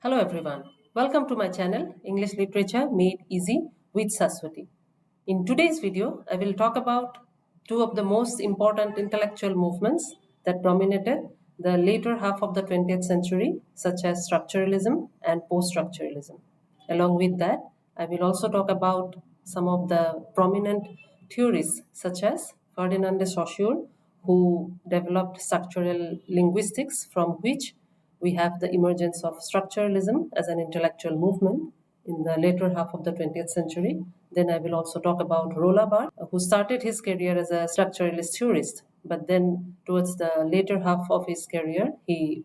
Hello everyone, welcome to my channel English Literature Made Easy with Saswati. In today's video, I will talk about two of the most important intellectual movements that dominated the later half of the 20th century, such as structuralism and poststructuralism. Along with that, I will also talk about some of the prominent theorists such as Ferdinand de Saussure, who developed structural linguistics, from which we have the emergence of structuralism as an intellectual movement in the later half of the 20th century. Then I will also talk about Roland Barthes, who started his career as a structuralist theorist, but then towards the later half of his career, he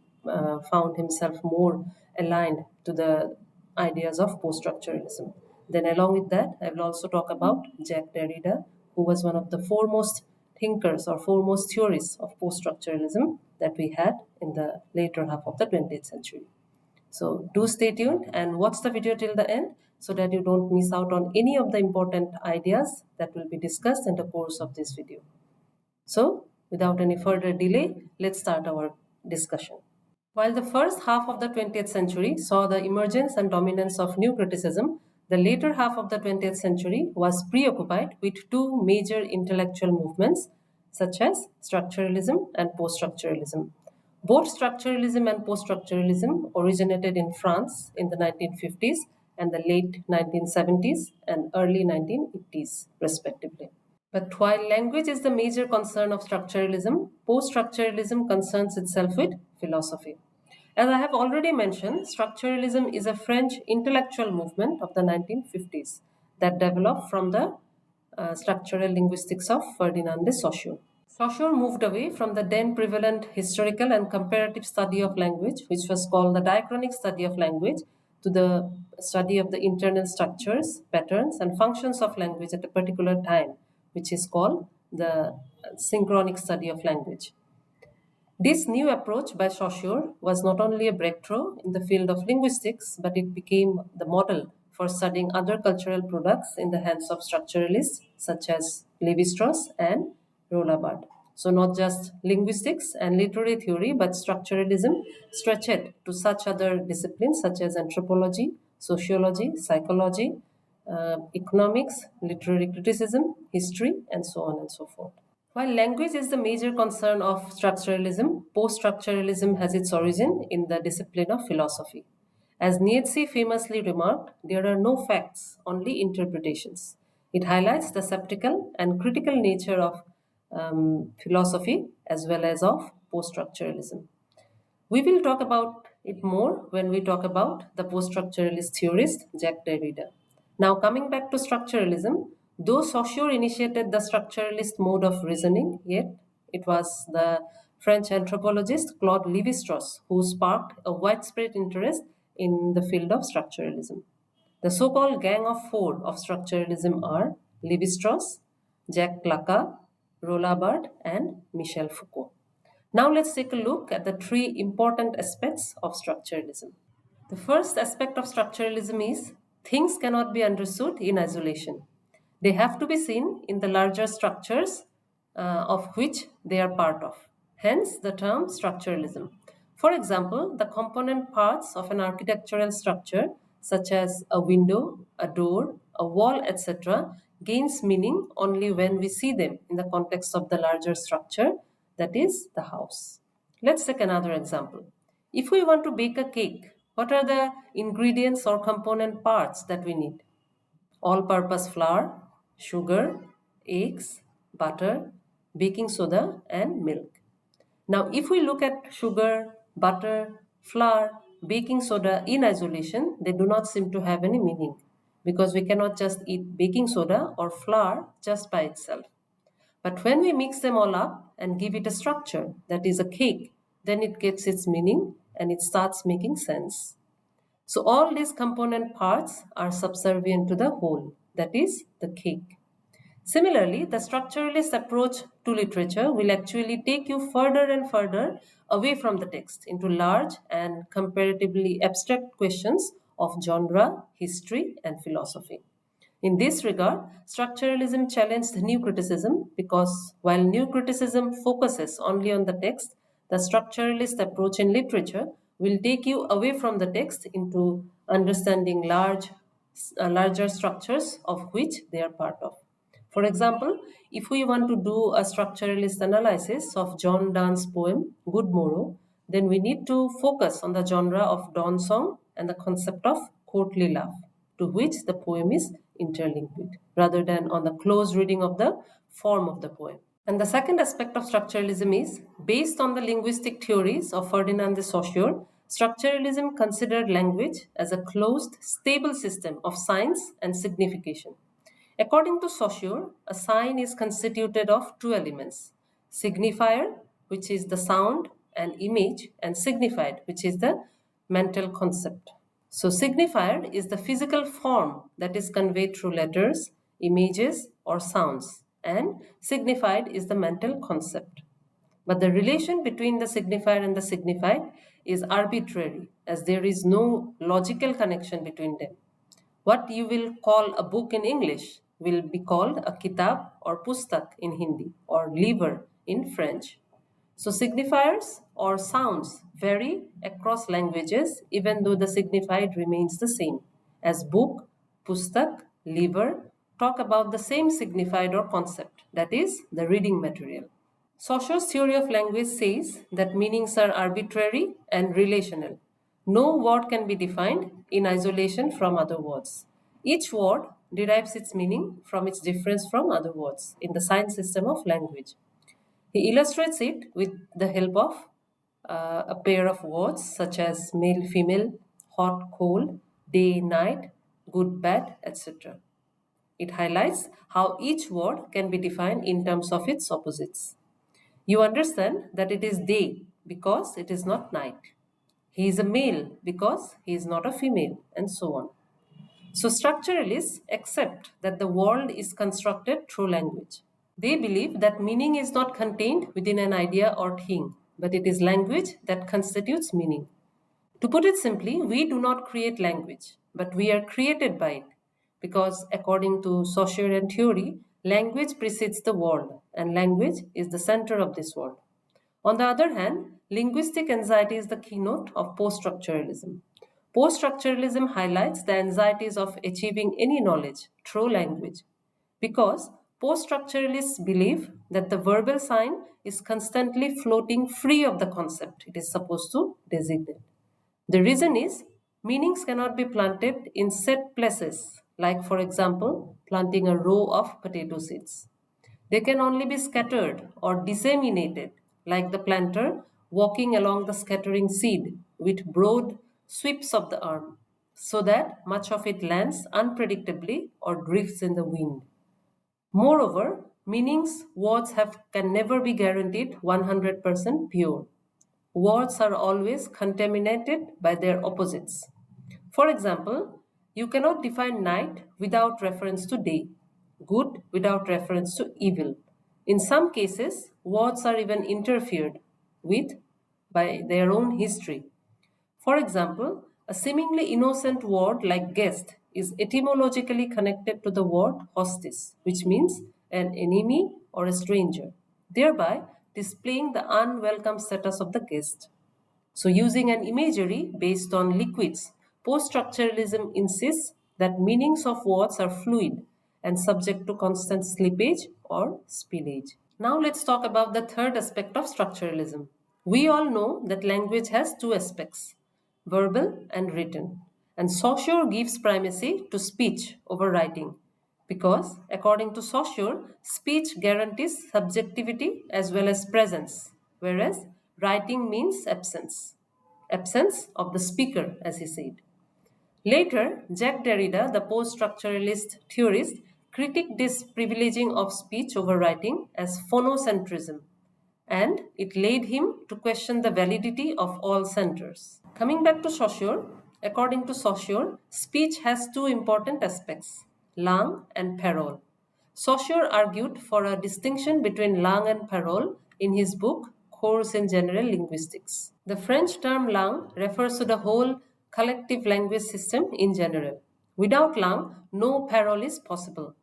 found himself more aligned to the ideas of post-structuralism. Then along with that, I will also talk about Jacques Derrida, who was one of the foremost thinkers or foremost theorists of post-structuralism that we had in the later half of the 20th century. So do stay tuned and watch the video till the end so that you don't miss out on any of the important ideas that will be discussed in the course of this video. So without any further delay, let's start our discussion. While the first half of the 20th century saw the emergence and dominance of new criticism, the later half of the 20th century was preoccupied with two major intellectual movements such as structuralism and post-structuralism. Both structuralism and post-structuralism originated in France in the 1950s and the late 1970s and early 1980s, respectively. But while language is the major concern of structuralism, post-structuralism concerns itself with philosophy. As I have already mentioned, structuralism is a French intellectual movement of the 1950s that developed from the structural linguistics of Ferdinand de Saussure. Saussure moved away from the then prevalent historical and comparative study of language, which was called the diachronic study of language, to the study of the internal structures, patterns, and functions of language at a particular time, which is called the synchronic study of language. This new approach by Saussure was not only a breakthrough in the field of linguistics, but it became the model for studying other cultural products in the hands of structuralists such as Levi-Strauss and Roland Barthes. So not just linguistics and literary theory, but structuralism stretched to such other disciplines such as anthropology, sociology, psychology, economics, literary criticism, history, and so on and so forth. While language is the major concern of structuralism, post-structuralism has its origin in the discipline of philosophy. As Nietzsche famously remarked, there are no facts, only interpretations. It highlights the skeptical and critical nature of philosophy as well as of post-structuralism. We will talk about it more when we talk about the post-structuralist theorist Jacques Derrida. Now coming back to structuralism, though Saussure initiated the structuralist mode of reasoning, yet it was the French anthropologist Claude Lévi-Strauss who sparked a widespread interest in the field of structuralism. The so-called Gang of Four of structuralism are Lévi-Strauss, Jacques Lacan, Roland Barthes, and Michel Foucault. Now let's take a look at the three important aspects of structuralism. The first aspect of structuralism is things cannot be understood in isolation. They have to be seen in the larger structures of which they are part of. Hence the term structuralism. For example, the component parts of an architectural structure such as a window, a door, a wall, etc. gains meaning only when we see them in the context of the larger structure, that is the house. Let's take another example. If we want to bake a cake, what are the ingredients or component parts that we need? All-purpose flour, sugar, eggs, butter, baking soda, and milk. Now, if we look at sugar, butter, flour, baking soda in isolation, they do not seem to have any meaning because we cannot just eat baking soda or flour just by itself. But when we mix them all up and give it a structure, that is a cake, then it gets its meaning and it starts making sense. So all these component parts are subservient to the whole, that is the cake. Similarly, the structuralist approach to literature will actually take you further and further away from the text into large and comparatively abstract questions of genre, history, and philosophy. In this regard, structuralism challenged new criticism because while new criticism focuses only on the text, the structuralist approach in literature will take you away from the text into understanding larger structures of which they are part of. For example, if we want to do a structuralist analysis of John Donne's poem Good Morrow, then we need to focus on the genre of dawn song and the concept of courtly love, to which the poem is interlinked with, rather than on the close reading of the form of the poem. And the second aspect of structuralism is, based on the linguistic theories of Ferdinand de Saussure, structuralism considered language as a closed, stable system of signs and signification. According to Saussure, a sign is constituted of two elements: signifier, which is the sound and image, and signified, which is the mental concept. So signifier is the physical form that is conveyed through letters, images, or sounds, and signified is the mental concept. But the relation between the signifier and the signified is arbitrary, as there is no logical connection between them. What you will call a book in English will be called a kitab or pustak in Hindi, or livre in French. So signifiers or sounds vary across languages even though the signified remains the same, as book, pustak, livre talk about the same signified or concept, that is, the reading material. Saussure's theory of language says that meanings are arbitrary and relational. No word can be defined in isolation from other words. Each word derives its meaning from its difference from other words in the sign system of language. He illustrates it with the help of a pair of words such as male, female, hot, cold, day, night, good, bad, etc. It highlights how each word can be defined in terms of its opposites. You understand that it is day because it is not night. He is a male because he is not a female, and so on. So structuralists accept that the world is constructed through language. They believe that meaning is not contained within an idea or thing, but it is language that constitutes meaning. To put it simply, we do not create language, but we are created by it, because according to Saussurean theory, language precedes the world, and language is the center of this world. On the other hand, linguistic anxiety is the keynote of post-structuralism. Post-structuralism highlights the anxieties of achieving any knowledge through language, because post-structuralists believe that the verbal sign is constantly floating free of the concept it is supposed to designate. The reason is, meanings cannot be planted in set places, like, for example, planting a row of potato seeds. They can only be scattered or disseminated, like the planter walking along the scattering seed with broad sweeps of the arm, so that much of it lands unpredictably or drifts in the wind. Moreover, meanings words have can never be guaranteed 100% pure. Words are always contaminated by their opposites. For example, you cannot define night without reference to day, good without reference to evil. In some cases, words are even interfered with by their own history. For example, a seemingly innocent word like guest is etymologically connected to the word hostis, which means an enemy or a stranger, thereby displaying the unwelcome status of the guest. So, using an imagery based on liquids, post-structuralism insists that meanings of words are fluid and subject to constant slippage or spillage. Now let's talk about the third aspect of structuralism. We all know that language has two aspects, verbal and written. And Saussure gives primacy to speech over writing because, according to Saussure, speech guarantees subjectivity as well as presence, whereas writing means absence. Absence of the speaker, as he said. Later, Jacques Derrida, the post-structuralist theorist, critiqued this privileging of speech over writing as phonocentrism, and it led him to question the validity of all centers. Coming back to Saussure, according to Saussure, speech has two important aspects, langue and parole. Saussure argued for a distinction between langue and parole in his book Course in General Linguistics. The French term langue refers to the whole collective language system in general. Without langue, no parole is possible.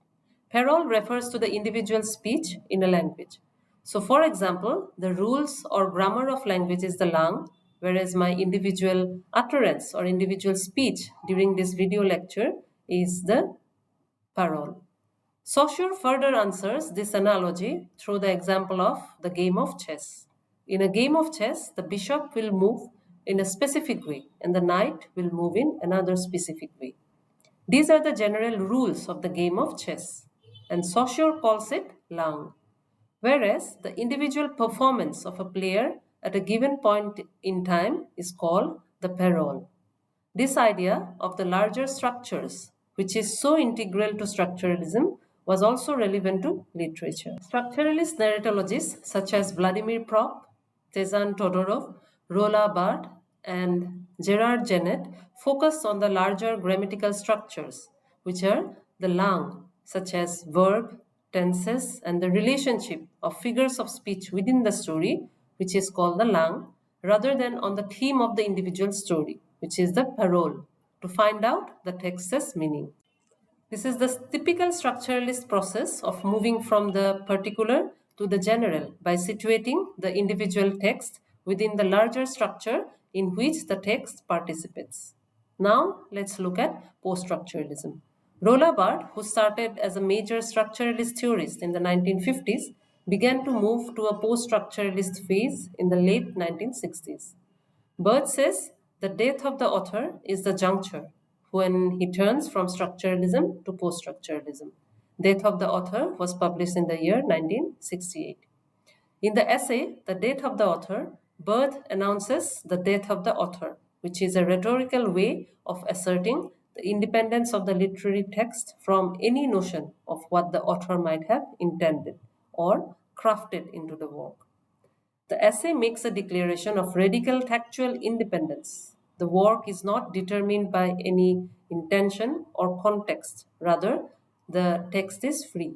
Parole refers to the individual speech in a language. So, for example, the rules or grammar of language is the langue, whereas my individual utterance or individual speech during this video lecture is the parole. Saussure further answers this analogy through the example of the game of chess. In a game of chess, the bishop will move in a specific way and the knight will move in another specific way. These are the general rules of the game of chess, and Saussure calls it langue, whereas the individual performance of a player at a given point in time is called the parole. This idea of the larger structures, which is so integral to structuralism, was also relevant to literature. Structuralist narratologists such as Vladimir Prop, Tezan Todorov, Roland Barthes, and Gerard Genette focus on the larger grammatical structures, which are the langue, such as verb, tenses, and the relationship of figures of speech within the story, which is called the langue, rather than on the theme of the individual story, which is the parole, to find out the text's meaning. This is the typical structuralist process of moving from the particular to the general by situating the individual text within the larger structure in which the text participates. Now let's look at post-structuralism. Roland Barthes, who started as a major structuralist theorist in the 1950s, began to move to a post-structuralist phase in the late 1960s. Barthes says the death of the author is the juncture when he turns from structuralism to post-structuralism. Death of the Author was published in the year 1968. In the essay, The Death of the Author, Barthes announces the death of the author, which is a rhetorical way of asserting the independence of the literary text from any notion of what the author might have intended or crafted into the work. The essay makes a declaration of radical textual independence. The work is not determined by any intention or context. Rather, the text is free.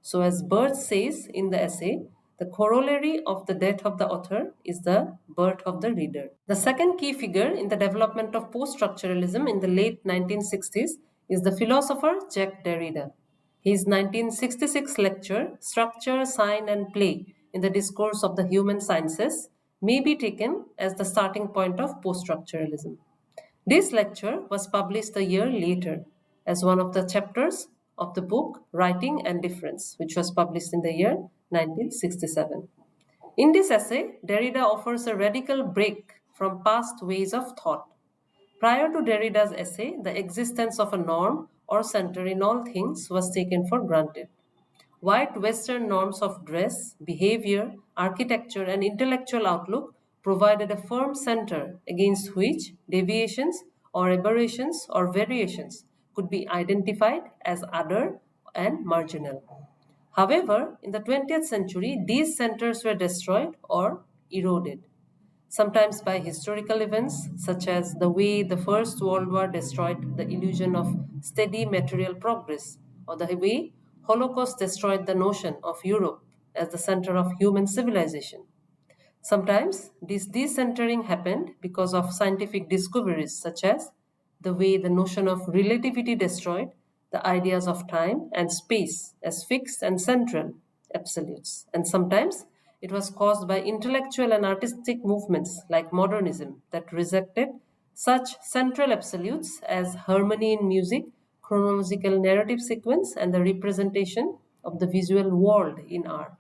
So, as Barthes says in the essay, the corollary of the death of the author is the birth of the reader. The second key figure in the development of post-structuralism in the late 1960s is the philosopher Jacques Derrida. His 1966 lecture, Structure, Sign and Play in the Discourse of the Human Sciences, may be taken as the starting point of post-structuralism. This lecture was published a year later as one of the chapters of the book Writing and Difference, which was published in the year 1967. In this essay, Derrida offers a radical break from past ways of thought. Prior to Derrida's essay, the existence of a norm or center in all things was taken for granted. White Western norms of dress, behavior, architecture, and intellectual outlook provided a firm center against which deviations or aberrations or variations could be identified as other and marginal. However, in the 20th century, these centers were destroyed or eroded, sometimes by historical events such as the way the First World War destroyed the illusion of steady material progress, or the way Holocaust destroyed the notion of Europe as the center of human civilization. Sometimes this decentering happened because of scientific discoveries such as the way the notion of relativity destroyed the ideas of time and space as fixed and central absolutes. And sometimes it was caused by intellectual and artistic movements like modernism that rejected such central absolutes as harmony in music, chronological narrative sequence, and the representation of the visual world in art.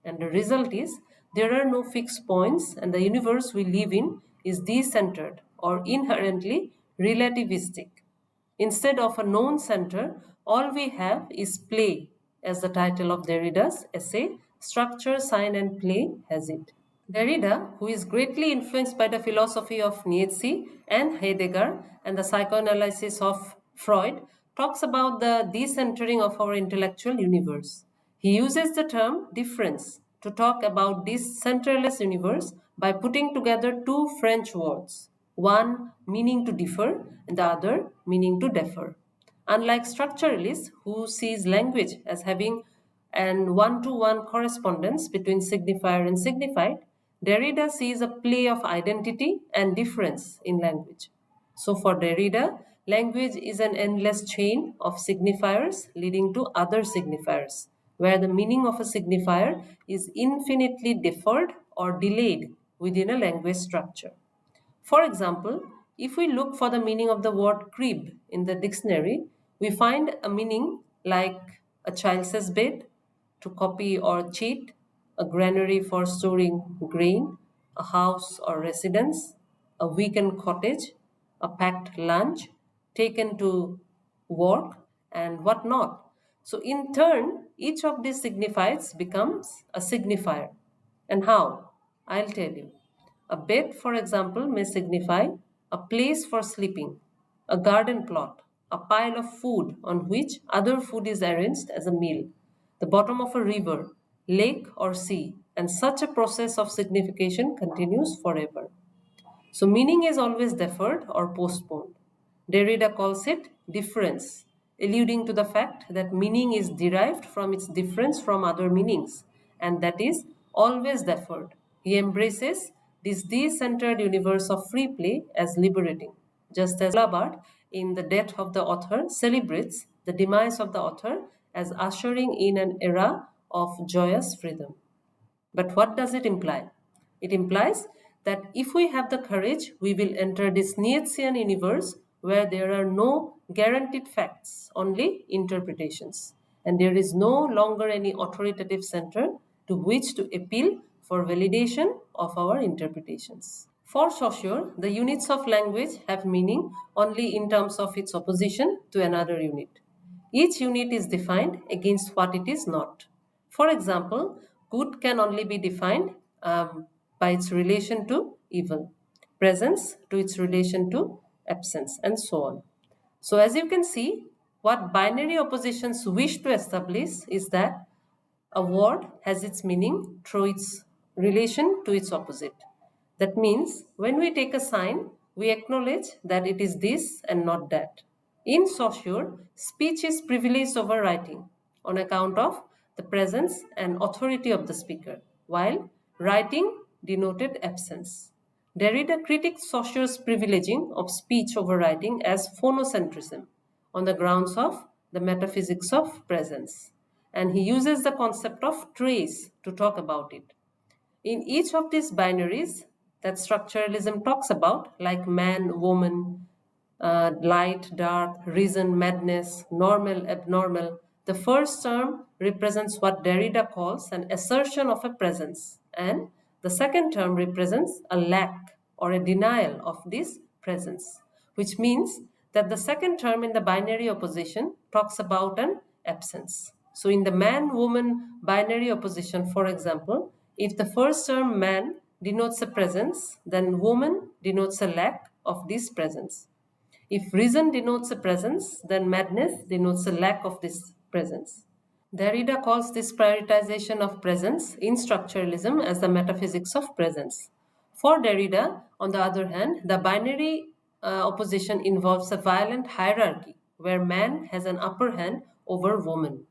And the result is there are no fixed points, and the universe we live in is decentered or inherently relativistic. Instead of a known center, all we have is play, as the title of Derrida's essay, Structure, Sign and Play, has it. Derrida, who is greatly influenced by the philosophy of Nietzsche and Heidegger and the psychoanalysis of Freud, talks about the decentering of our intellectual universe. He uses the term difference to talk about this centerless universe by putting together two French words, one meaning to differ and the other meaning to differ. Unlike structuralists who sees language as having an one-to-one correspondence between signifier and signified, Derrida sees a play of identity and difference in language. So for Derrida, language is an endless chain of signifiers leading to other signifiers, where the meaning of a signifier is infinitely deferred or delayed within a language structure. For example, if we look for the meaning of the word crib in the dictionary, we find a meaning like a child's bed, to copy or cheat, a granary for storing grain, a house or residence, a weekend cottage, a packed lunch, taken to work, and whatnot. So, in turn, each of these signifiers becomes a signifier. And how? I'll tell you. A bed, for example, may signify a place for sleeping, a garden plot, a pile of food on which other food is arranged as a meal, the bottom of a river, lake, or sea, and such a process of signification continues forever. So meaning is always deferred or postponed. Derrida calls it difference, alluding to the fact that meaning is derived from its difference from other meanings, and that is always deferred. He embraces this de-centered universe of free play as liberating, just as Barthes, in The Death of the Author, celebrates the demise of the author as ushering in an era of joyous freedom. But what does it imply? It implies that if we have the courage, we will enter this Nietzschean universe where there are no guaranteed facts, only interpretations. And there is no longer any authoritative center to which to appeal for validation of our interpretations. For Saussure, the units of language have meaning only in terms of its opposition to another unit. Each unit is defined against what it is not. For example, good can only be defined by its relation to evil, presence to its relation to absence, and so on. So, as you can see, what binary oppositions wish to establish is that a word has its meaning through its relation to its opposite. That means when we take a sign, we acknowledge that it is this and not that. In Saussure, speech is privileged over writing on account of the presence and authority of the speaker, while writing denoted absence. Derrida critiques Saussure's privileging of speech over writing as phonocentrism on the grounds of the metaphysics of presence, and he uses the concept of trace to talk about it. In each of these binaries that structuralism talks about, like man, woman, light, dark, reason, madness, normal, abnormal, the first term represents what Derrida calls an assertion of a presence, and the second term represents a lack or a denial of this presence, which means that the second term in the binary opposition talks about an absence. So in the man-woman binary opposition, for example, if the first term man denotes a presence, then woman denotes a lack of this presence. If reason denotes a presence, then madness denotes a lack of this presence. Derrida calls this prioritization of presence in structuralism as the metaphysics of presence. For Derrida, on the other hand, the binary opposition involves a violent hierarchy where man has an upper hand over woman,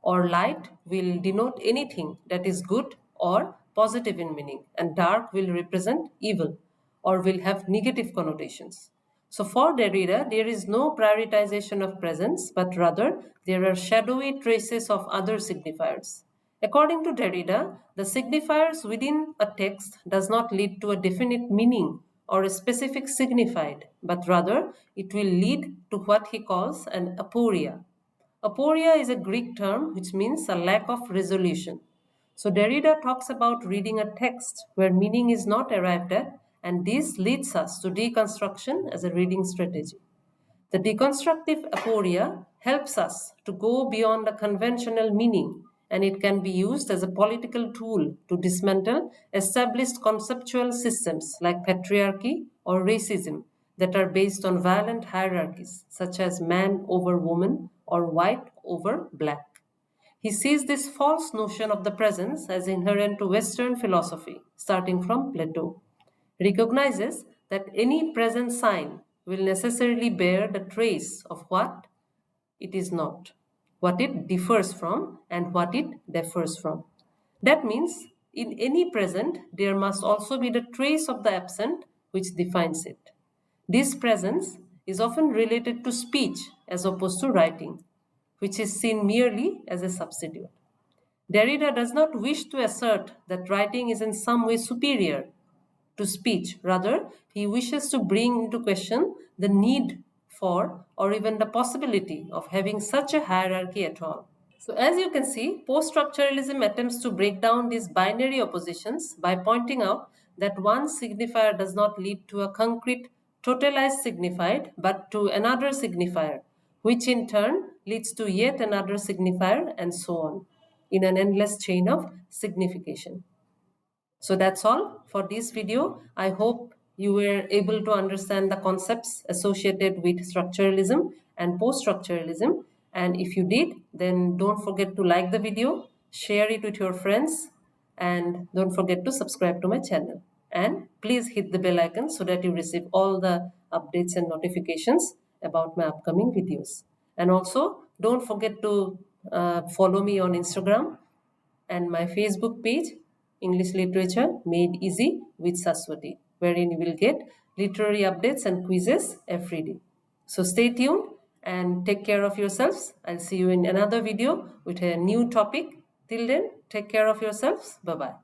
or light will denote anything that is good or positive in meaning, and dark will represent evil or will have negative connotations. So for Derrida, there is no prioritization of presence, but rather there are shadowy traces of other signifiers. According to Derrida, the signifiers within a text does not lead to a definite meaning or a specific signified, but rather it will lead to what he calls an aporia. Aporia is a Greek term which means a lack of resolution. So Derrida talks about reading a text where meaning is not arrived at, and this leads us to deconstruction as a reading strategy. The deconstructive aporia helps us to go beyond a conventional meaning, and it can be used as a political tool to dismantle established conceptual systems like patriarchy or racism that are based on violent hierarchies, such as man over woman or white over black. He sees this false notion of the presence as inherent to Western philosophy, starting from Plato, recognizes that any present sign will necessarily bear the trace of what it is not, what it differs from, and what it differs from. That means in any present, there must also be the trace of the absent which defines it. This presence is often related to speech as opposed to writing, which is seen merely as a substitute. Derrida does not wish to assert that writing is in some way superior to speech. Rather, he wishes to bring into question the need for or even the possibility of having such a hierarchy at all. So as you can see, post-structuralism attempts to break down these binary oppositions by pointing out that one signifier does not lead to a concrete totalized signified, but to another signifier, which in turn leads to yet another signifier, and so on, in an endless chain of signification. So that's all for this video. I hope you were able to understand the concepts associated with structuralism and post-structuralism. And if you did, then don't forget to like the video, share it with your friends, and don't forget to subscribe to my channel. And please hit the bell icon so that you receive all the updates and notifications about my upcoming videos. And also, don't forget to follow me on Instagram and my Facebook page, English Literature Made Easy with Saswati, wherein you will get literary updates and quizzes every day. So stay tuned and take care of yourselves. I'll see you in another video with a new topic. Till then, take care of yourselves. Bye-bye.